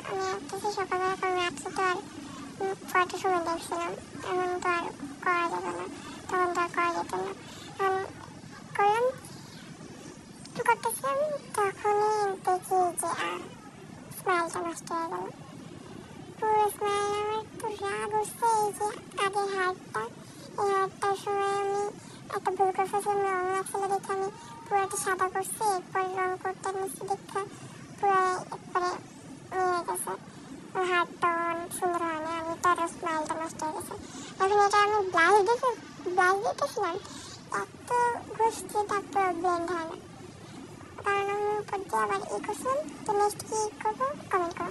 আমি আসতেছি সকালবেলা, কারণ রাত্রে তো আর কয়টার সময় দেখছিলাম, এখন তো আর করা যাবে না, তখন তো আর করা যেত না। এখন করলাম, একটু করতেছিলাম, তখনই দেখি যে স্মাইলটা নষ্ট হয়ে গেল। পুরো স্মাইল, আমার তো রাগ উঠছে। এই যে আগের হারটা, এই হারটার সময় আমি একটা ভুল করে ফেলছিলাম, রং লাগছিল দেখে আমি পুরোটা সাদা করছি, এরপরে রং করতে নিচ্ছি দেখে পুরো একবারে হয়ে গেছে। হারটা অনেক সুন্দর হয় না, আমি তো আরো স্মাইলটা নষ্ট হয়ে গেছে। এখন এটা আমি ব্লাশ দিতেছিলাম, এত ঘুষছি, তারপর ব্লেন্ড হয় না, কারণ আমি উপর দিয়ে আবার করছিলাম। তো নেক্সট কি করবো কমেন্ট করো।